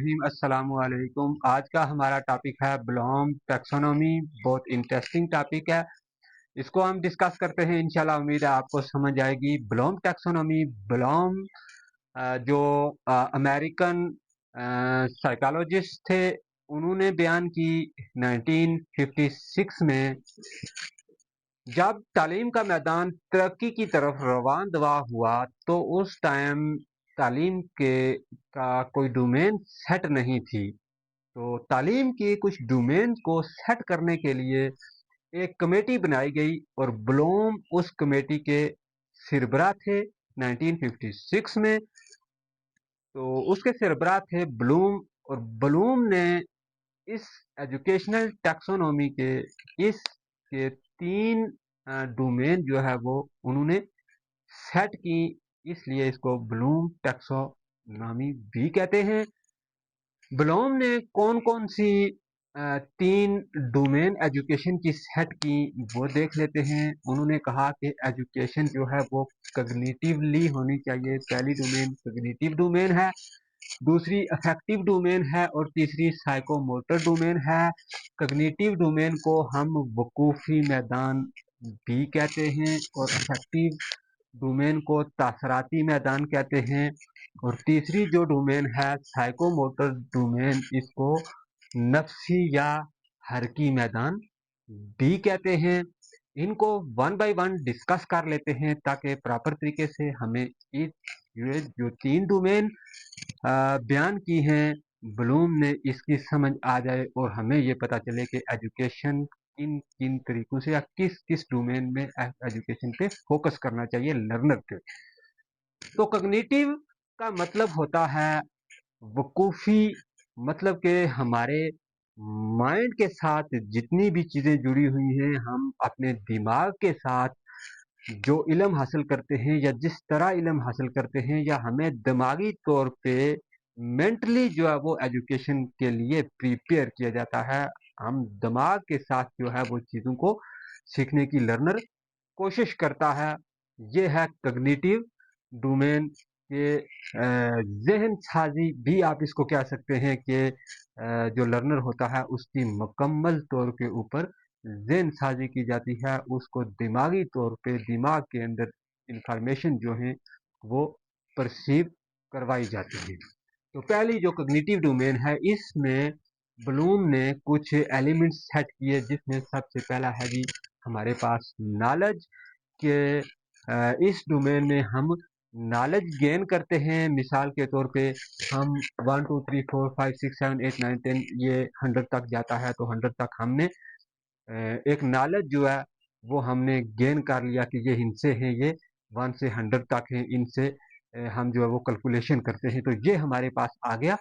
الرحیم السلام علیکم۔ آج کا ہمارا ٹاپک ہے بلوم ٹیکسونومی۔ بہت انٹرسٹنگ ٹاپک ہے، اس کو ہم ڈسکس کرتے ہیں۔ انشاءاللہ امید ہے آپ کو سمجھ آئے گی۔ بلوم ٹیکسونومی، بلوم جو امریکن سائیکالوجسٹ تھے، انہوں نے بیان کی 1956 میں، جب تعلیم کا میدان ترقی کی طرف رواں دوا ہوا تو اس ٹائم تعلیم کا کوئی ڈومین سیٹ نہیں تھی۔ تو تعلیم کی کچھ ڈومین کو سیٹ کرنے کے لیے ایک کمیٹی بنائی گئی اور بلوم اس کمیٹی کے سربراہ تھے 1956 میں۔ تو اس کے سربراہ تھے بلوم، اور بلوم نے اس ایجوکیشنل ٹیکسونومی اس کے 3 ڈومین جو ہے وہ انہوں نے سیٹ کی، اس لیے اس کو بلوم ٹیکسونومی بھی کہتے ہیں۔ بلوم نے کون کون سی 3 ڈومین ایجوکیشن کی سیٹ کی وہ دیکھ لیتے ہیں۔ انہوں نے کہا کہ ایجوکیشن جو ہے وہ کگنیٹیولی ہونی چاہیے۔ پہلی ڈومین کگنیٹیو ڈومین ہے، دوسری افیکٹو ڈومین ہے، اور تیسری سائیکو موٹر ڈومین ہے۔ کگنیٹیو ڈومین کو ہم وقوفی میدان بھی کہتے ہیں، اور افیکٹو ڈومین کو تاثراتی میدان کہتے ہیں، اور تیسری جو ڈومین ہے سائیکو موٹر ڈومین، اس کو نفسی یا حرکی میدان بھی کہتے ہیں۔ ان کو 1 بائی 1 ڈسکس کر لیتے ہیں تاکہ پراپر طریقے سے ہمیں یہ جو 3 ڈومین بیان کی ہیں بلوم نے، اس کی سمجھ آ جائے اور ہمیں یہ پتا چلے کہ ایجوکیشن کن طریقوں سے یا کس ڈومین میں ایجوکیشن پہ فوکس کرنا چاہیے لرنر کے۔ تو کگنیٹیو کا مطلب ہوتا ہے وقوفی، مطلب کہ ہمارے مائنڈ کے ساتھ جتنی بھی چیزیں جڑی ہوئی ہیں، ہم اپنے دماغ کے ساتھ جو علم حاصل کرتے ہیں یا جس طرح علم حاصل کرتے ہیں، یا ہمیں دماغی طور پہ مینٹلی جو ہے وہ ایجوکیشن کے لیے پریپیئر کیا جاتا ہے۔ ہم دماغ کے ساتھ جو ہے وہ چیزوں کو سیکھنے کی لرنر کوشش کرتا ہے۔ یہ ہے کگنیٹیو ڈومین کے ذہن سازی بھی آپ اس کو کہہ سکتے ہیں کہ جو لرنر ہوتا ہے اس کی مکمل طور کے اوپر ذہن سازی کی جاتی ہے، اس کو دماغی طور پہ دماغ کے اندر انفارمیشن جو ہیں وہ پرسیو کروائی جاتی ہے۔ تو پہلی جو کگنیٹیو ڈومین ہے، اس میں بلوم نے کچھ ایلیمنٹس سیٹ کیے، جس میں سب سے پہلا ہے جی ہمارے پاس نالج کے۔ اس ڈومین میں ہم نالج گین کرتے ہیں۔ مثال کے طور پہ ہم 1 2 3 4 5 6 7 8 9 10 یہ 100 تک جاتا ہے، تو 100 تک ہم نے ایک نالج جو ہے وہ ہم نے گین کر لیا کہ یہ ان سے ہیں، یہ 1 سے 100 تک ہیں، ان سے ہم جو ہے وہ کیلکولیشن کرتے ہیں، تو یہ ہمارے پاس آ گیا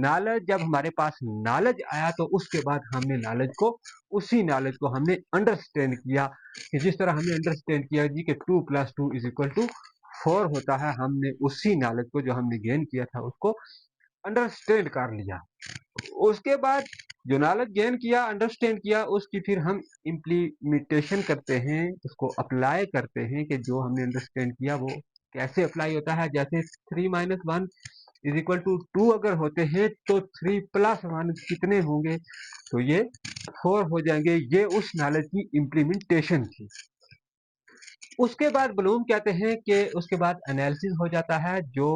نالج۔ جب ہمارے پاس نالج آیا تو اس کے بعد ہم نے اسی نالج کو ہم نے انڈرسٹینڈ کیا، کہ جس طرح ہم نے انڈرسٹینڈ کیا جی کہ 2 + 2 = 4 ہوتا ہے، ہم نے اسی نالج کو جو ہم نے گین کیا تھا اس کو انڈرسٹینڈ کر لیا۔ اس کے بعد جو نالج گین کیا، انڈرسٹینڈ کیا، اس کی پھر ہم امپلیمنٹیشن کرتے ہیں، اس کو اپلائی کرتے ہیں کہ جو ہم نے انڈرسٹینڈ کیا وہ کیسے اپلائی ہوتا ہے۔ جیسے 3 - 1 = 2 اگر ہوتے ہیں تو 3 + 1 کتنے ہوں گے؟ تو یہ 4 ہو جائیں گے۔ یہ اس نالج کی امپلیمنٹیشن تھی۔ اس کے بعد بلوم کہتے ہیں کہ اس کے بعد انالیسس ہو جاتا ہے۔ جو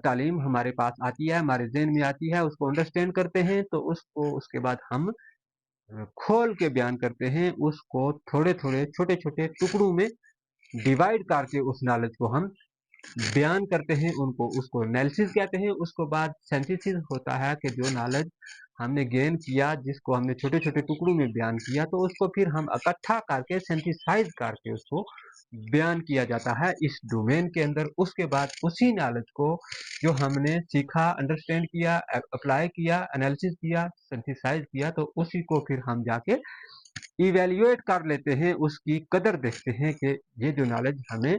تعلیم ہمارے پاس آتی ہے، ہمارے ذہن میں آتی ہے، اس کو انڈرسٹینڈ کرتے ہیں، تو اس کے بعد ہم کھول کے بیان کرتے ہیں، اس کو تھوڑے چھوٹے ٹکڑوں میں ڈیوائیڈ کر کے اس نالج کو ہم بیان کرتے ہیں، اس کو انالیسس کہتے ہیں۔ اس کے بعد سینتھسس ہوتا ہے کہ جو نالج ہم نے گین کیا، جس کو ہم نے چھوٹے ٹکڑوں میں بیان کیا، تو اس کو پھر ہم اکٹھا کر کے سینتھسائز کر کے اس کو بیان کیا جاتا ہے اس ڈومین کے اندر۔ اس کے بعد اسی نالج کو جو ہم نے سیکھا، انڈرسٹینڈ کیا، اپلائی کیا، انالیسس کیا، سینتھسائز کیا، تو اسی کو پھر ہم جا کے ایویلیویٹ کر لیتے ہیں، اس کی قدر دیکھتے ہیں کہ یہ جو نالج ہمیں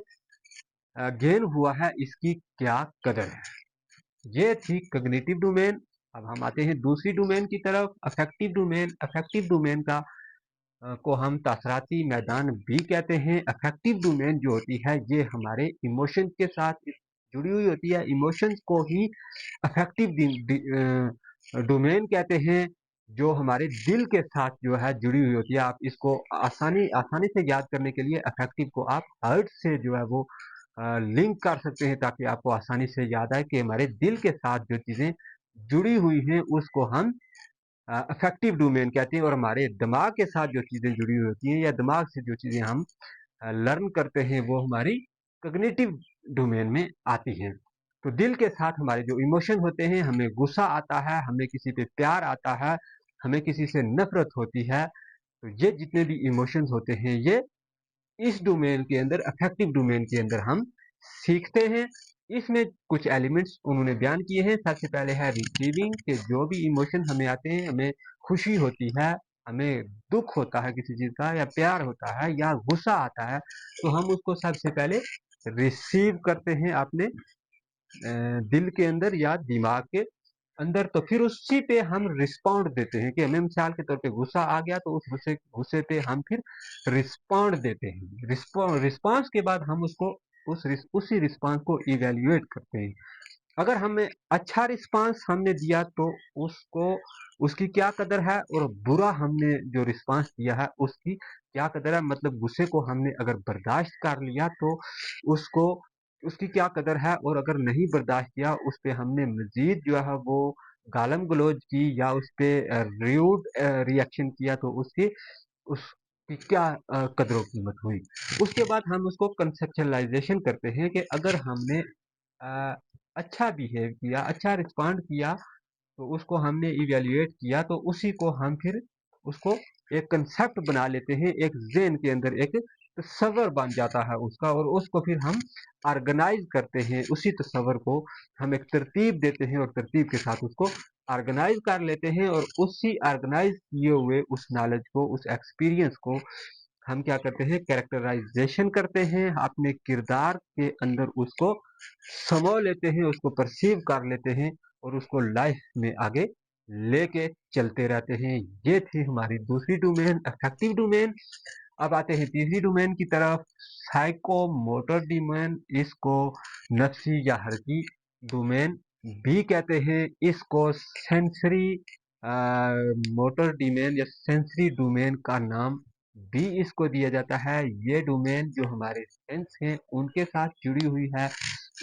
گین ہوا ہے اس کی کیا قدر ہے۔ یہ تھی کگنیٹیو ڈومین۔ اب ہم آتے ہیں دوسری ڈومین کی طرف، افیکٹو ڈومین۔ افیکٹو ڈومین کو ہم تاثراتی میدان بھی کہتے ہیں۔ افیکٹو ڈومین جو ہوتی ہے یہ ہمارے ایموشن کے ساتھ जुड़ी हुई होती है। इमोशंस को ही अफेक्टिव डोमेन कहते हैं, जो हमारे दिल के साथ जो है जुड़ी हुई होती है। आप इसको आसानी से याद करने के लिए अफेक्टिव को आप हर्ट से जो है वो लिंक कर सकते हैं, ताकि आपको आसानी से याद आए कि हमारे दिल के साथ जो चीज़ें जुड़ी हुई हैं उसको हम अफेक्टिव डोमेन कहते हैं। और हमारे दिमाग के साथ जो चीज़ें जुड़ी हुई होती हैं या दिमाग से जो चीज़ें हम लर्न करते हैं वो हमारी कॉग्निटिव डोमेन में आती हैं। तो दिल के साथ हमारे जो इमोशन होते हैं, हमें गुस्सा आता है, हमें किसी पे प्यार आता है, हमें किसी से नफरत होती है, तो ये जितने भी इमोशंस होते हैं ये इस डोमेन के अंदर, अफेक्टिव डोमेन के अंदर हम सीखते हैं। इसमें कुछ एलिमेंट्स उन्होंने बयान किए हैं। सबसे पहले है रिसीविंग, के जो भी इमोशन हमें आते हैं, हमें खुशी होती है, हमें दुख होता है किसी चीज़ का, या प्यार होता है, या गुस्सा आता है, तो हम उसको सबसे पहले रिसीव करते हैं अपने दिल के अंदर या दिमाग के अंदर। तो फिर उसी पे हम रिस्पॉन्ड देते हैं कि हमें मिसाल के तौर पे गुस्सा आ गया, तो उस गुस्से पे हम फिर रिस्पॉन्ड देते हैं। रिस्पॉन्स के बाद हम उसको उसी रिस्पॉन्स को इवेल्युएट करते हैं। अगर हमें अच्छा रिस्पांस हमने दिया तो उसको उसकी क्या कदर है, और बुरा हमने जो रिस्पांस दिया है उसकी क्या कदर है। मतलब गुस्से को हमने अगर बर्दाश्त कर लिया तो उसको उसकी क्या कदर है, और अगर नहीं बर्दाश्त किया उस पे हमने मजीद जो है वो गालम गलोज की या उस पे र्यूड रिएक्शन किया, तो उसकी क्या कदर कीमत हुई। उसके बाद हम उसको कंसेप्चुअलाइजेशन करते हैं कि अगर हमने अ, अच्छा बिहेव किया, अच्छा रिस्पॉन्ड किया, तो उसको हमने इवेल्युएट किया, तो उसी को हम फिर उसको एक कंसेप्ट बना लेते हैं, एक ज़हन के अंदर एक तस्वर बन जाता है उसका, और उसको फिर हम ऑर्गेनाइज करते हैं। उसी तस्वर को हम एक तरतीब देते हैं और तरतीब के साथ उसको ऑर्गेनाइज कर लेते हैं, और उसी ऑर्गेनाइज किए हुए उस नॉलेज को, उस एक्सपीरियंस को हम क्या करते हैं, कैरेक्टराइजेशन करते हैं, अपने किरदार के अंदर उसको समो लेते हैं, उसको परसीव कर लेते हैं, और उसको लाइफ में आगे लेके चलते रहते हैं। ये थी हमारी दूसरी डोमेन, अफेक्टिव डोमेन। अब आते हैं तीसरी डोमेन की तरफ, साइको मोटर डोमेन। इसको नफ्सी या हरकी डोमेन भी कहते हैं। इसको सेंसरी मोटर डोमेन या सेंसरी डोमेन का नाम भी इसको दिया जाता है। ये डोमेन जो हमारे सेंस हैं उनके साथ जुड़ी हुई है।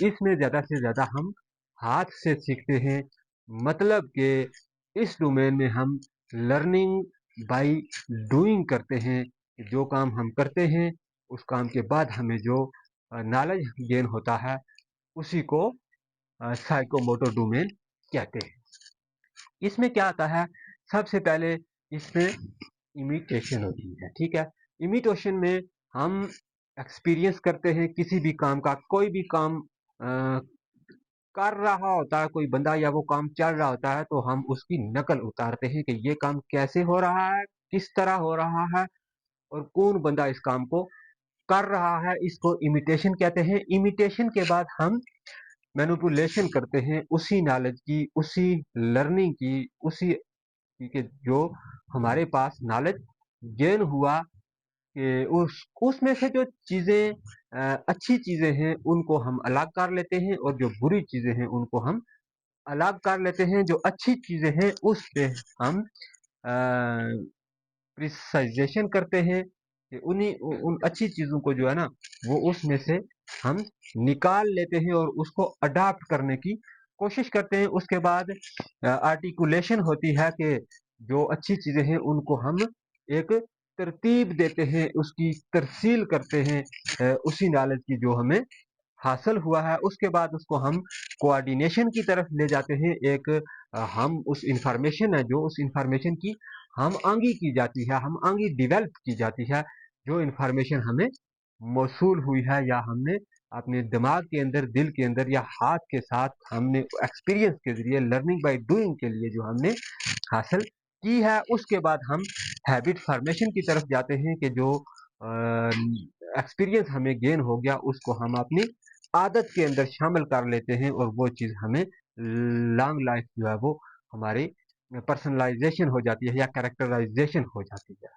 इसमें ज़्यादा से ज़्यादा हम हाथ से सीखते हैं। मतलब कि इस डोमेन में हम लर्निंग बाय डूइंग करते हैं। जो काम हम करते हैं उस काम के बाद हमें जो नॉलेज गेन होता है उसी को साइकोमोटर डोमेन कहते हैं। इसमें क्या आता है, सबसे पहले इसमें इमिटेशन होती है। ठीक है, इमिटेशन में हम एक्सपीरियंस करते हैं किसी भी काम का। कोई भी काम कर रहा होता है कोई बंदा, या वो काम चल रहा होता है, तो हम उसकी नकल उतारते हैं कि ये काम कैसे हो रहा है, किस तरह हो रहा है, और कौन बंदा इस काम को कर रहा है। इसको इमिटेशन कहते हैं। इमिटेशन के बाद हम मैनिपुलेशन करते हैं उसी नॉलेज की, उसी लर्निंग की, उसी कि जो हमारे पास नॉलेज गेन हुआ, कि उसमें से जो चीज़ें अच्छी चीज़ें हैं उनको हम अलग कर लेते हैं, और जो बुरी चीज़ें हैं उनको हम अलग कर लेते हैं। जो अच्छी चीज़ें हैं उस पे हम प्रिसाइजेशन करते हैं कि उन अच्छी चीज़ों को जो है ना वो उसमें से हम निकाल लेते हैं और उसको अडाप्ट करने की कोशिश करते हैं। उसके बाद आर्टिकुलेशन होती है कि जो अच्छी चीज़ें हैं उनको हम एक तरतीब देते हैं, उसकी तरसील करते हैं उसी नॉलेज की जो हमें हासिल हुआ है। उसके बाद उसको हम कोऑर्डिनेशन की तरफ ले जाते हैं। एक हम उस इंफॉर्मेशन है जो उस इंफॉर्मेशन की हम आंगी की जाती है, हम आंगी डेवलप की जाती है। जो इंफॉर्मेशन हमें मौसूल हुई है या हमने अपने दिमाग के अंदर, दिल के अंदर या हाथ के साथ हमने एक्सपीरियंस के जरिए, लर्निंग बाय डूइंग के लिए जो हमने हासिल की है, उसके बाद हम हैबिट फॉर्मेशन की तरफ जाते हैं कि जो एक्सपीरियंस हमें गेन हो गया उसको हम अपनी आदत के अंदर शामिल कर लेते हैं, और वो चीज़ हमें लॉन्ग लाइफ जो है वो हमारी पर्सनलाइजेशन हो जाती है या कैरेक्टराइजेशन हो जाती है।